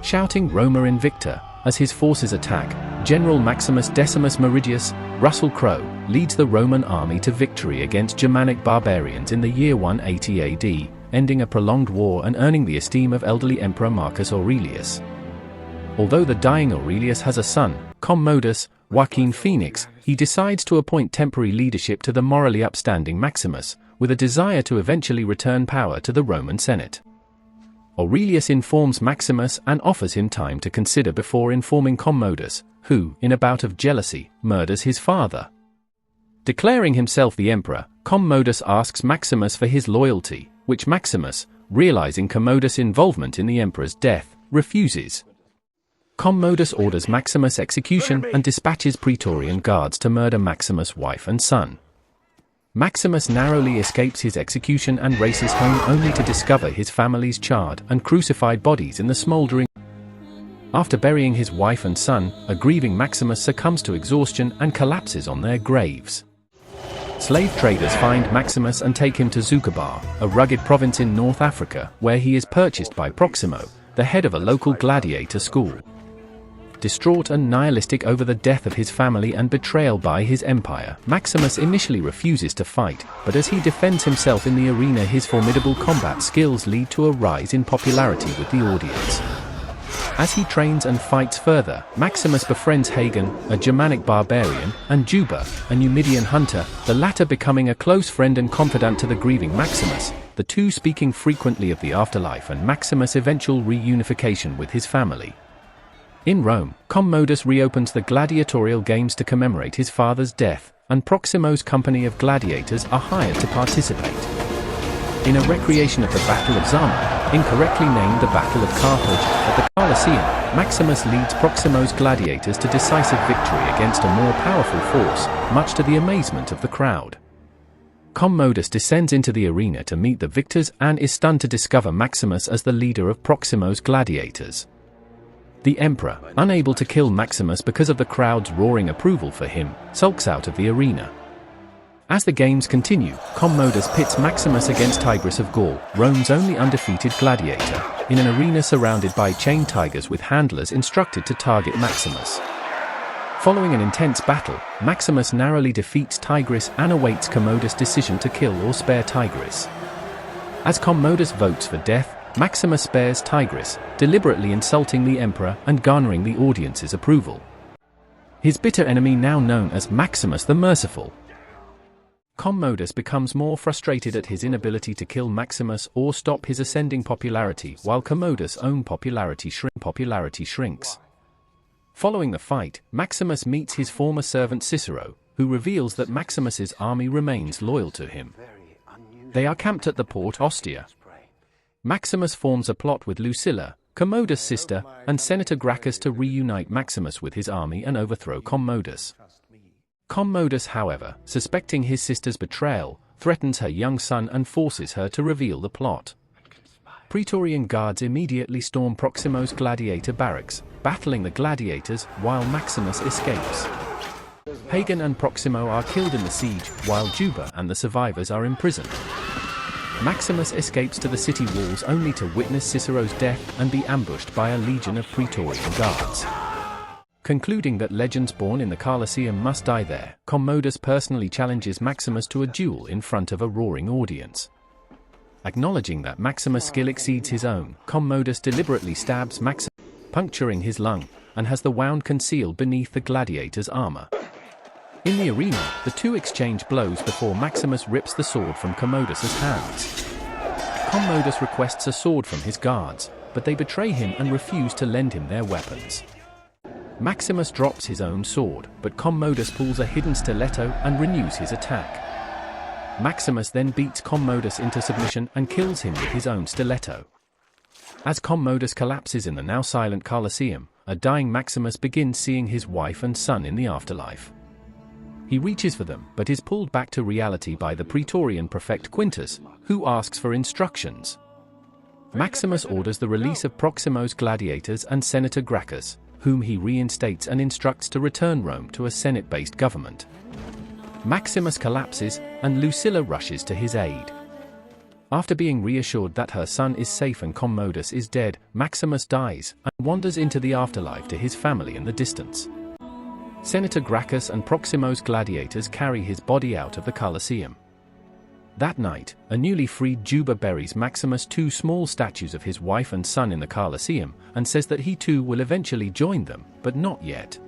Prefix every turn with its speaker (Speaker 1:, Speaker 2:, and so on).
Speaker 1: shouting Roma Invicta. As his forces attack, General Maximus Decimus Meridius, Russell Crowe, leads the Roman army to victory against Germanic barbarians in the year 180 AD, ending a prolonged war and earning the esteem of elderly Emperor Marcus Aurelius. Although the dying Aurelius has a son, Commodus Joaquin Phoenix, he decides to appoint temporary leadership to the morally upstanding Maximus, with a desire to eventually return power to the Roman Senate. Aurelius informs Maximus and offers him time to consider before informing Commodus, who, in a bout of jealousy, murders his father. Declaring himself the emperor, Commodus asks Maximus for his loyalty, which Maximus, realizing Commodus' involvement in the emperor's death, refuses. Commodus orders Maximus' execution and dispatches Praetorian guards to murder Maximus' wife and son. Maximus narrowly escapes his execution and races home only to discover his family's charred and crucified bodies in the smoldering. After burying his wife and son, a grieving Maximus succumbs to exhaustion and collapses on their graves. Slave traders find Maximus and take him to Zucabar, a rugged province in North Africa, where he is purchased by Proximo, the head of a local gladiator school. Distraught and nihilistic over the death of his family and betrayal by his empire, Maximus initially refuses to fight, but as he defends himself in the arena, his formidable combat skills lead to a rise in popularity with the audience. As he trains and fights further, Maximus befriends Hagen, a Germanic barbarian, and Juba, a Numidian hunter, the latter becoming a close friend and confidant to the grieving Maximus, the two speaking frequently of the afterlife and Maximus' eventual reunification with his family. In Rome, Commodus reopens the gladiatorial games to commemorate his father's death, and Proximo's company of gladiators are hired to participate. In a recreation of the Battle of Zama, incorrectly named the Battle of Carthage, at the Colosseum, Maximus leads Proximo's gladiators to decisive victory against a more powerful force, much to the amazement of the crowd. Commodus descends into the arena to meet the victors and is stunned to discover Maximus as the leader of Proximo's gladiators. The emperor, unable to kill Maximus because of the crowd's roaring approval for him, sulks out of the arena. As the games continue, Commodus pits Maximus against Tigris of Gaul, Rome's only undefeated gladiator, in an arena surrounded by chained tigers with handlers instructed to target Maximus. Following an intense battle, Maximus narrowly defeats Tigris and awaits Commodus' decision to kill or spare Tigris. As Commodus votes for death, Maximus spares Tigris, deliberately insulting the emperor and garnering the audience's approval. His bitter enemy, now known as Maximus the Merciful. Commodus becomes more frustrated at his inability to kill Maximus or stop his ascending popularity, while Commodus' own popularity shrinks. Following the fight, Maximus meets his former servant Cicero, who reveals that Maximus's army remains loyal to him. They are camped at the port Ostia. Maximus forms a plot with Lucilla, Commodus' sister, and Senator Gracchus to reunite Maximus with his army and overthrow Commodus. Commodus, however, suspecting his sister's betrayal, threatens her young son and forces her to reveal the plot. Praetorian guards immediately storm Proximo's gladiator barracks, battling the gladiators while Maximus escapes. Hagen and Proximo are killed in the siege, while Juba and the survivors are imprisoned. Maximus escapes to the city walls only to witness Cicero's death and be ambushed by a legion of Praetorian guards. Concluding that legends born in the Colosseum must die there, Commodus personally challenges Maximus to a duel in front of a roaring audience. Acknowledging that Maximus' skill exceeds his own, Commodus deliberately stabs Maximus, puncturing his lung, and has the wound concealed beneath the gladiator's armor. In the arena, the two exchange blows before Maximus rips the sword from Commodus' hands. Commodus requests a sword from his guards, but they betray him and refuse to lend him their weapons. Maximus drops his own sword, but Commodus pulls a hidden stiletto and renews his attack. Maximus then beats Commodus into submission and kills him with his own stiletto. As Commodus collapses in the now silent Colosseum, a dying Maximus begins seeing his wife and son in the afterlife. He reaches for them, but is pulled back to reality by the Praetorian prefect Quintus, who asks for instructions. Maximus orders the release of Proximo's gladiators and Senator Gracchus, whom he reinstates and instructs to return Rome to a Senate-based government. Maximus collapses, and Lucilla rushes to his aid. After being reassured that her son is safe and Commodus is dead, Maximus dies, and wanders into the afterlife to his family in the distance. Senator Gracchus and Proximo's gladiators carry his body out of the Colosseum. That night, a newly freed Juba buries Maximus 2 small statues of his wife and son in the Colosseum, and says that he too will eventually join them, but not yet.